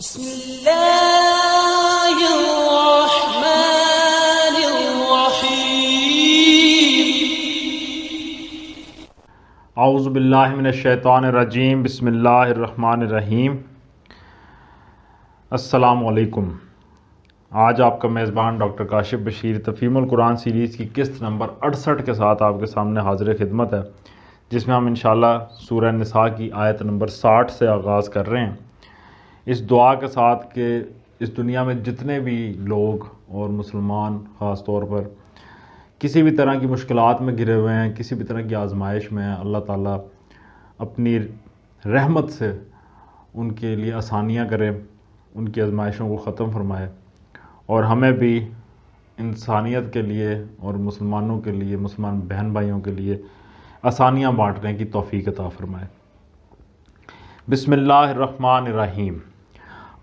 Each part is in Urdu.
بسم اللہ الرحمن الرحیم۔ اعوذ باللہ من الشیطان الرجیم، بسم اللہ الرحمن الرحیم۔ السلام علیکم۔ آج آپ کا میزبان ڈاکٹر کاشف بشیر تفہیم القرآن سیریز کی قسط نمبر 68 کے ساتھ آپ کے سامنے حاضر خدمت ہے، جس میں ہم انشاءاللہ سورہ نساء کی آیت نمبر 60 سے آغاز کر رہے ہیں، اس دعا کے ساتھ کہ اس دنیا میں جتنے بھی لوگ اور مسلمان خاص طور پر کسی بھی طرح کی مشکلات میں گھرے ہوئے ہیں، کسی بھی طرح کی آزمائش میں ہیں، اللہ تعالیٰ اپنی رحمت سے ان کے لیے آسانیاں کرے، ان کی آزمائشوں کو ختم فرمائے، اور ہمیں بھی انسانیت کے لیے اور مسلمانوں کے لیے، مسلمان بہن بھائیوں کے لیے آسانیاں بانٹنے کی توفیق عطا فرمائے۔ بسم اللہ الرحمن الرحیم۔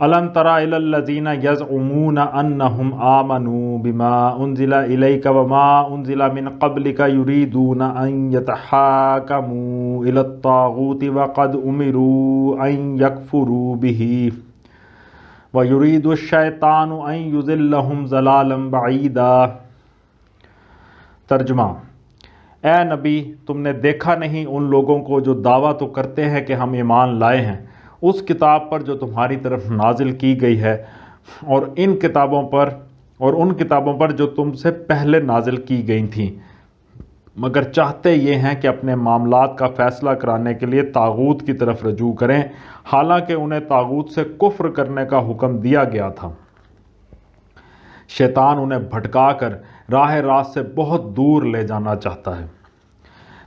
الم تر الی الذین یزعمون انہم آمنوا بما انزل الیک وما انزل من قبلک یریدون ان یتحاکموا الی الطاغوت وقد امروا ان یکفروا بہ وَيُرِيدُ الشَّيْطَانُ أَن يُضِلَّهُمْ ضَلَالًا بَعِيدًا۔ ترجمہ: اے نبی، تم نے دیکھا نہیں ان لوگوں کو جو دعویٰ تو کرتے ہیں کہ ہم ایمان لائے ہیں اس کتاب پر جو تمہاری طرف نازل کی گئی ہے، اور ان کتابوں پر جو تم سے پہلے نازل کی گئی تھیں، مگر چاہتے یہ ہیں کہ اپنے معاملات کا فیصلہ کرانے کے لیے طاغوت کی طرف رجوع کریں، حالانکہ انہیں طاغوت سے کفر کرنے کا حکم دیا گیا تھا۔ شیطان انہیں بھٹکا کر راہ راست سے بہت دور لے جانا چاہتا ہے۔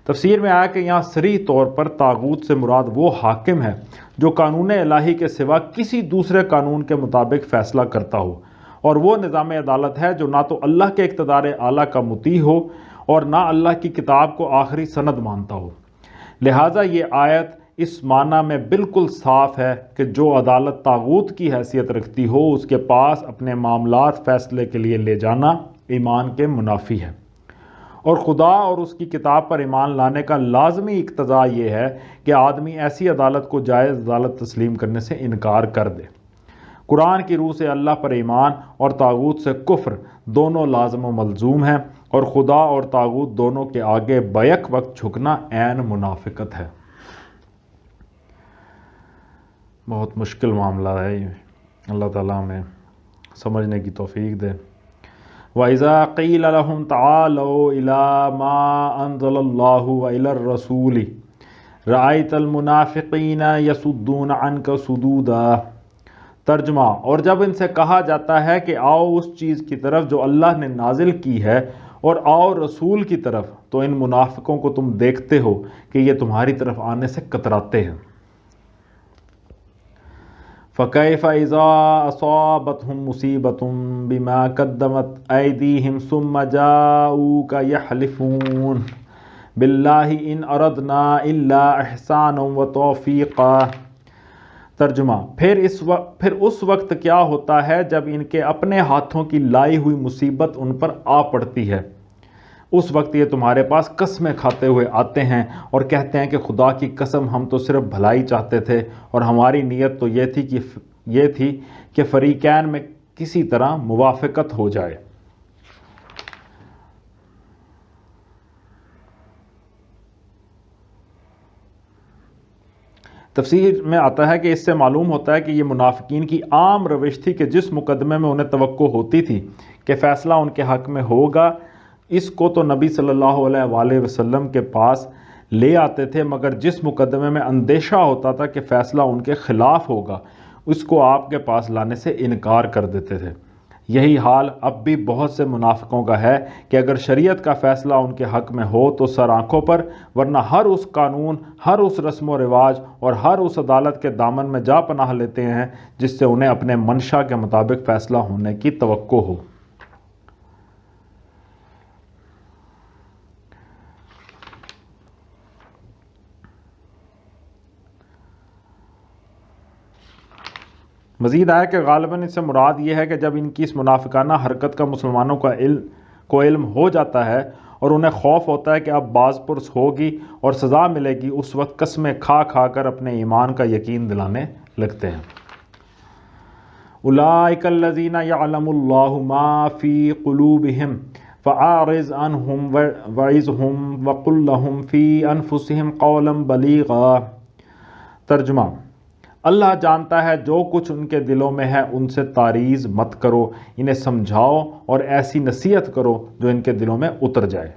تفسیر میں آیا کہ یہاں صریح طور پر طاغوت سے مراد وہ حاکم ہے جو قانون الہی کے سوا کسی دوسرے قانون کے مطابق فیصلہ کرتا ہو، اور وہ نظام عدالت ہے جو نہ تو اللہ کے اقتدار اعلیٰ کا مطیع ہو اور نہ اللہ کی کتاب کو آخری سند مانتا ہو۔ لہٰذا یہ آیت اس معنی میں بالکل صاف ہے کہ جو عدالت طاغوت کی حیثیت رکھتی ہو اس کے پاس اپنے معاملات فیصلے کے لیے لے جانا ایمان کے منافی ہے، اور خدا اور اس کی کتاب پر ایمان لانے کا لازمی اقتضا یہ ہے کہ آدمی ایسی عدالت کو جائز عدالت تسلیم کرنے سے انکار کر دے۔ قرآن کی روح سے اللہ پر ایمان اور طاغوت سے کفر دونوں لازم و ملزوم ہیں، اور خدا اور طاغوت دونوں کے آگے بیک وقت جھکنا عین منافقت ہے۔ بہت مشکل معاملہ ہے یہ، اللہ تعالیٰ ہمیں سمجھنے کی توفیق دے۔ وَإِذَا قِيلَ لَهُمْ تَعَالَوْا إِلَى مَا أَنزَلَ اللَّهُ وَإِلَى الرَّسُولِ رَأَيْتَ الْمُنَافِقِينَ يَصُدُّونَ عَنْكَ صُدُودًا۔ ترجمہ: اور جب ان سے کہا جاتا ہے کہ آؤ اس چیز کی طرف جو اللہ نے نازل کی ہے، اور آؤ رسول کی طرف، تو ان منافقوں کو تم دیکھتے ہو کہ یہ تمہاری طرف آنے سے کتراتے ہیں۔ فَكَيْفَ إِذَا أَصَابَتْهُم مُّصِيبَةٌ بِمَا قَدَّمَتْ أَيْدِيهِمْ ثُمَّ جَاءُوكَ يَحْلِفُونَ بِاللَّهِ إِنْ أَرَدْنَا إِلَّا إِحْسَانًا وَتَوْفِيقًا۔ ترجمہ: پھر اس وقت کیا ہوتا ہے جب ان کے اپنے ہاتھوں کی لائی ہوئی مصیبت ان پر آ پڑتی ہے؟ اس وقت یہ تمہارے پاس قسمیں کھاتے ہوئے آتے ہیں اور کہتے ہیں کہ خدا کی قسم، ہم تو صرف بھلائی چاہتے تھے، اور ہماری نیت تو یہ تھی کہ فریقین میں کسی طرح موافقت ہو جائے۔ تفسیر میں آتا ہے کہ اس سے معلوم ہوتا ہے کہ یہ منافقین کی عام روش تھی کہ جس مقدمے میں انہیں توقع ہوتی تھی کہ فیصلہ ان کے حق میں ہوگا، اس کو تو نبی صلی اللہ علیہ وآلہ وسلم کے پاس لے آتے تھے، مگر جس مقدمے میں اندیشہ ہوتا تھا کہ فیصلہ ان کے خلاف ہوگا، اس کو آپ کے پاس لانے سے انکار کر دیتے تھے۔ یہی حال اب بھی بہت سے منافقوں کا ہے کہ اگر شریعت کا فیصلہ ان کے حق میں ہو تو سر آنکھوں پر، ورنہ ہر اس قانون، ہر اس رسم و رواج اور ہر اس عدالت کے دامن میں جا پناہ لیتے ہیں جس سے انہیں اپنے منشا کے مطابق فیصلہ ہونے کی توقع ہو۔ مزید آیا کہ غالباً اس سے مراد یہ ہے کہ جب ان کی اس منافقانہ حرکت کا مسلمانوں کو علم ہو جاتا ہے اور انہیں خوف ہوتا ہے کہ اب باز پرس ہوگی اور سزا ملے گی، اس وقت قسمیں کھا کھا کر اپنے ایمان کا یقین دلانے لگتے ہیں۔ اولئک الذین یعلم اللہ ما فی قلوبہم فاعرض عنہم وعظہم وقل لہم فی انفسہم قولا بلیغا۔ ترجمہ: اللہ جانتا ہے جو کچھ ان کے دلوں میں ہے، ان سے تعریض مت کرو، انہیں سمجھاؤ اور ایسی نصیحت کرو جو ان کے دلوں میں اتر جائے۔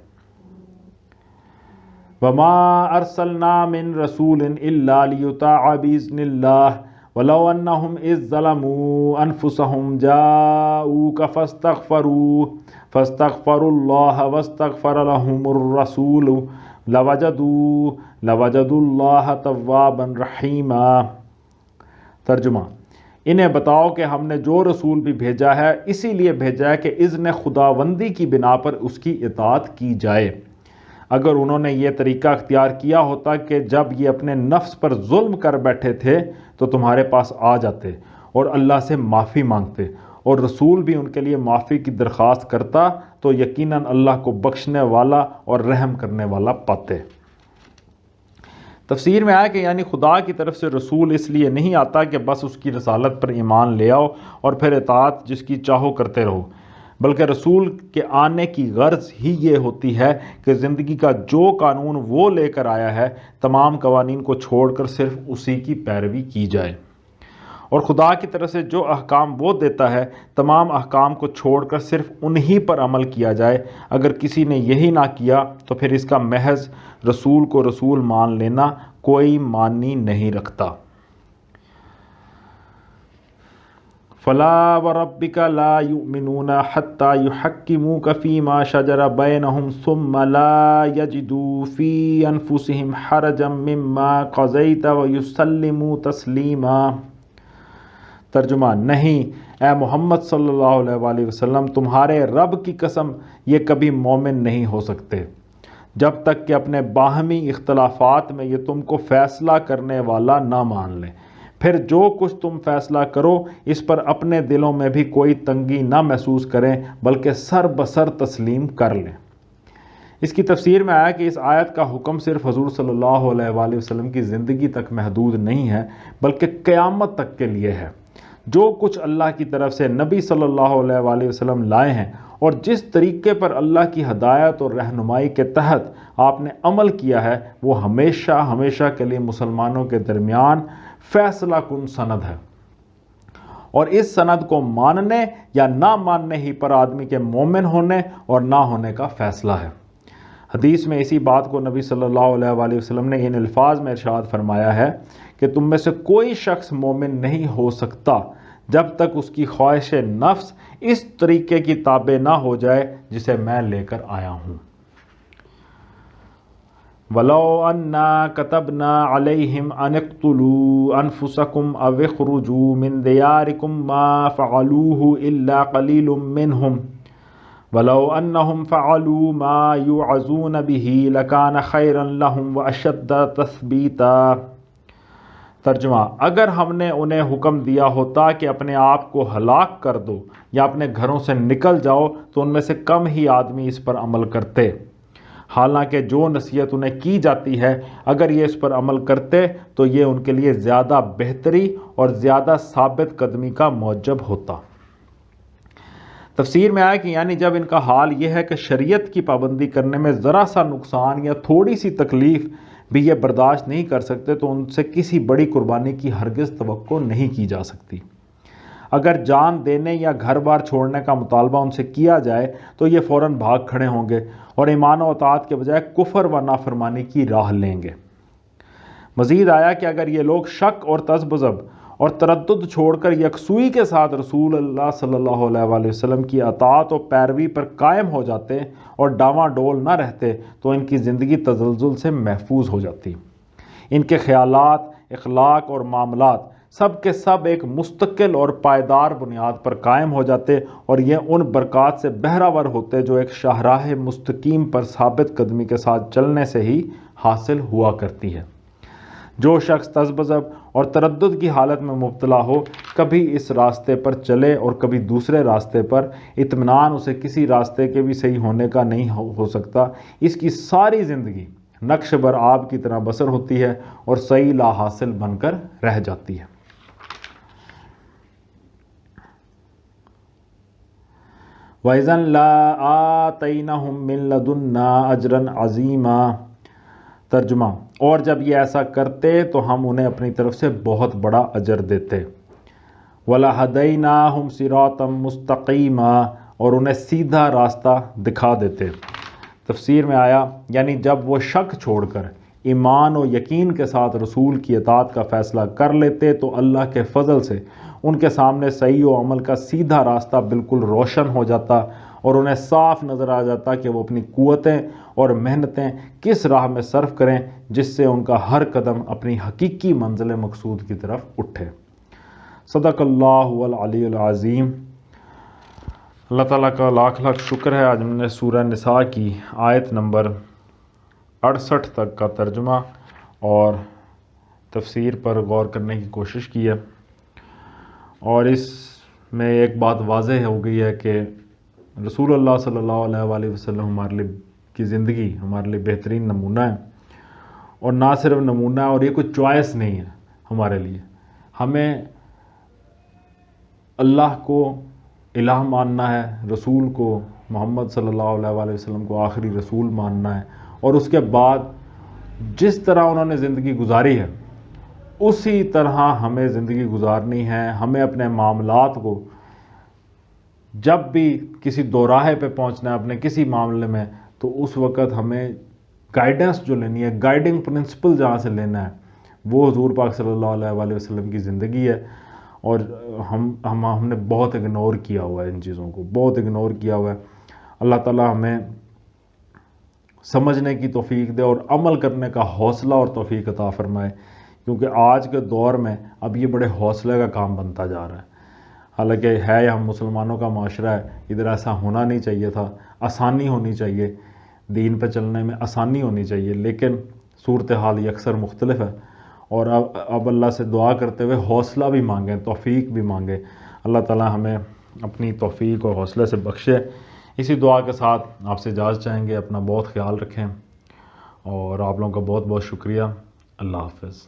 وَمَا أَرْسَلْنَا مِن رَسُولٍ إِلَّا لِيُطَاعَ بِإِذْنِ اللَّهِ وَلَوْ أَنَّهُمْ إِذ ظَّلَمُوا أَنفُسَهُمْ جَاءُوكَ فَاسْتَغْفَرُوا اللَّهَ وَاسْتَغْفَرَ لَهُمُ الرَّسُولُ لَوَجَدُوا اللَّهَ تَوَّابًا رَحِيمًا۔ ترجمہ: انہیں بتاؤ کہ ہم نے جو رسول بھی بھیجا ہے اسی لیے بھیجا ہے کہ اذن خداوندی کی بنا پر اس کی اطاعت کی جائے۔ اگر انہوں نے یہ طریقہ اختیار کیا ہوتا کہ جب یہ اپنے نفس پر ظلم کر بیٹھے تھے تو تمہارے پاس آ جاتے اور اللہ سے معافی مانگتے، اور رسول بھی ان کے لیے معافی کی درخواست کرتا تو یقیناً اللہ کو بخشنے والا اور رحم کرنے والا پاتے۔ تفسیر میں آیا کہ یعنی خدا کی طرف سے رسول اس لیے نہیں آتا کہ بس اس کی رسالت پر ایمان لے آؤ اور پھر اطاعت جس کی چاہو کرتے رہو، بلکہ رسول کے آنے کی غرض ہی یہ ہوتی ہے کہ زندگی کا جو قانون وہ لے کر آیا ہے تمام قوانین کو چھوڑ کر صرف اسی کی پیروی کی جائے، اور خدا کی طرف سے جو احکام وہ دیتا ہے تمام احکام کو چھوڑ کر صرف انہی پر عمل کیا جائے۔ اگر کسی نے یہی نہ کیا تو پھر اس کا محض رسول کو رسول مان لینا کوئی معنی نہیں رکھتا۔ فَلَا وَرَبِّكَ لَا يُؤْمِنُونَ حَتَّى يُحَكِّمُوكَ فِيمَا شَجَرَ بَيْنَهُمْ ثُمَّ لَا يَجِدُوا فِي أَنفُسِهِمْ حَرَجًا مِّمَّا قَضَيْتَ وَيُسَلِّمُوا تَسْلِيمًا۔ ترجمہ: نہیں اے محمد صلی اللہ علیہ وآلہ وسلم، تمہارے رب کی قسم یہ کبھی مومن نہیں ہو سکتے جب تک کہ اپنے باہمی اختلافات میں یہ تم کو فیصلہ کرنے والا نہ مان لیں، پھر جو کچھ تم فیصلہ کرو اس پر اپنے دلوں میں بھی کوئی تنگی نہ محسوس کریں بلکہ سر بسر تسلیم کر لیں۔ اس کی تفسیر میں آیا کہ اس آیت کا حکم صرف حضور صلی اللہ علیہ وآلہ وسلم کی زندگی تک محدود نہیں ہے بلکہ قیامت تک کے لیے ہے۔ جو کچھ اللہ کی طرف سے نبی صلی اللہ علیہ وآلہ وسلم لائے ہیں اور جس طریقے پر اللہ کی ہدایت اور رہنمائی کے تحت آپ نے عمل کیا ہے وہ ہمیشہ ہمیشہ کے لیے مسلمانوں کے درمیان فیصلہ کن سند ہے، اور اس سند کو ماننے یا نہ ماننے ہی پر آدمی کے مومن ہونے اور نہ ہونے کا فیصلہ ہے۔ حدیث میں اسی بات کو نبی صلی اللہ علیہ وآلہ وسلم نے ان الفاظ میں ارشاد فرمایا ہے کہ تم میں سے کوئی شخص مومن نہیں ہو سکتا جب تک اس کی خواہش نفس اس طریقے کی تابع نہ ہو جائے جسے میں لے کر آیا ہوں۔ وَلَوْ أَنَّا كَتَبْنَا عَلَيْهِمْ أَنِ اقْتُلُوا أَنفُسَكُمْ أَوِ اخْرُجُوا مِنْ دِيَارِكُمْ مَا فَعَلُوهُ إِلَّا قَلِيلٌ مِّنْهُمْ وَلَوْ أَنَّهُمْ فَعَلُوا مَا يُوعَظُونَ بِهِ لَكَانَ خَيْرًا لَهُمْ وَأَشَدَّ تَثْبِيتًا۔ ترجمہ: اگر ہم نے انہیں حکم دیا ہوتا کہ اپنے آپ کو ہلاک کر دو یا اپنے گھروں سے نکل جاؤ تو ان میں سے کم ہی آدمی اس پر عمل کرتے، حالانکہ جو نصیحت انہیں کی جاتی ہے اگر یہ اس پر عمل کرتے تو یہ ان کے لیے زیادہ بہتری اور زیادہ ثابت قدمی کا موجب ہوتا۔ تفسیر میں آیا کہ یعنی جب ان کا حال یہ ہے کہ شریعت کی پابندی کرنے میں ذرا سا نقصان یا تھوڑی سی تکلیف بھی یہ برداشت نہیں کر سکتے تو ان سے کسی بڑی قربانی کی ہرگز توقع نہیں کی جا سکتی۔ اگر جان دینے یا گھر بار چھوڑنے کا مطالبہ ان سے کیا جائے تو یہ فوراً بھاگ کھڑے ہوں گے اور ایمان و اطاعت کے بجائے کفر و نافرمانی کی راہ لیں گے۔ مزید آیا کہ اگر یہ لوگ شک اور تذبذب اور تردد چھوڑ کر یکسوئی کے ساتھ رسول اللہ صلی اللہ علیہ وآلہ وسلم کی اطاعت و پیروی پر قائم ہو جاتے اور ڈاواں ڈول نہ رہتے تو ان کی زندگی تزلزل سے محفوظ ہو جاتی۔ ان کے خیالات، اخلاق اور معاملات سب کے سب ایک مستقل اور پائیدار بنیاد پر قائم ہو جاتے اور یہ ان برکات سے بہرہور ہوتے جو ایک شاہراہ مستقیم پر ثابت قدمی کے ساتھ چلنے سے ہی حاصل ہوا کرتی ہے۔ جو شخص تذبذب اور تردد کی حالت میں مبتلا ہو کبھی اس راستے پر چلے اور کبھی دوسرے راستے پر، اطمینان اسے کسی راستے کے بھی صحیح ہونے کا نہیں ہو سکتا۔ اس کی ساری زندگی نقش بر آب کی طرح بسر ہوتی ہے اور صحیح لا حاصل بن کر رہ جاتی ہے۔ وَإِذًا لَآتَيْنَهُم مِّن لَّدُنَّا أَجْرًا عَظِيمًا۔ ترجمہ، اور جب یہ ایسا کرتے تو ہم انہیں اپنی طرف سے بہت بڑا اجر دیتے۔ وَلَهَدَيْنَاهُمْ صِرَاطًا مُسْتَقِيمًا، اور انہیں سیدھا راستہ دکھا دیتے۔ تفسیر میں آیا یعنی جب وہ شک چھوڑ کر ایمان و یقین کے ساتھ رسول کی اطاعت کا فیصلہ کر لیتے تو اللہ کے فضل سے ان کے سامنے صحیح و عمل کا سیدھا راستہ بالکل روشن ہو جاتا اور انہیں صاف نظر آ جاتا کہ وہ اپنی قوتیں اور محنتیں کس راہ میں صرف کریں جس سے ان کا ہر قدم اپنی حقیقی منزل مقصود کی طرف اٹھے۔ صدق اللہ العلی العظیم۔ اللہ تعالیٰ کا لاکھ لاکھ شکر ہے، آج ہم نے سورہ نساء کی آیت نمبر 68 تک کا ترجمہ اور تفسیر پر غور کرنے کی کوشش کی ہے، اور اس میں ایک بات واضح ہو گئی ہے کہ رسول اللہ صلی اللہ علیہ وآلہ وسلم ہمارے لیے کی زندگی ہمارے لیے بہترین نمونہ ہے، اور نہ صرف نمونہ ہے، اور یہ کوئی چوائس نہیں ہے ہمارے لیے۔ ہمیں اللہ کو الہ ماننا ہے، رسول کو محمد صلی اللہ علیہ وآلہ وسلم کو آخری رسول ماننا ہے، اور اس کے بعد جس طرح انہوں نے زندگی گزاری ہے اسی طرح ہمیں زندگی گزارنی ہے۔ ہمیں اپنے معاملات کو جب بھی کسی دوراہے پہ پہنچنا ہے اپنے کسی معاملے میں، تو اس وقت ہمیں گائیڈنس جو لینی ہے، گائیڈنگ پرنسپل جہاں سے لینا ہے، وہ حضور پاک صلی اللہ علیہ وآلہ وسلم کی زندگی ہے، اور ہم نے بہت اگنور کیا ہوا ہے، ان چیزوں کو بہت اگنور کیا ہوا ہے۔ اللہ تعالیٰ ہمیں سمجھنے کی توفیق دے اور عمل کرنے کا حوصلہ اور توفیق عطا فرمائے، کیونکہ آج کے دور میں اب یہ بڑے حوصلے کا کام بنتا جا رہا ہے۔ حالانکہ ہے ہم مسلمانوں کا معاشرہ ہے، ادھر ایسا ہونا نہیں چاہیے تھا، آسانی ہونی چاہیے، دین پہ چلنے میں آسانی ہونی چاہیے، لیکن صورتحال یہ اکثر مختلف ہے، اور اب اللہ سے دعا کرتے ہوئے حوصلہ بھی مانگیں، توفیق بھی مانگیں۔ اللہ تعالیٰ ہمیں اپنی توفیق اور حوصلے سے بخشے۔ اسی دعا کے ساتھ آپ سے اجازت چاہیں گے، اپنا بہت خیال رکھیں، اور آپ لوگوں کا بہت بہت شکریہ۔ اللہ حافظ۔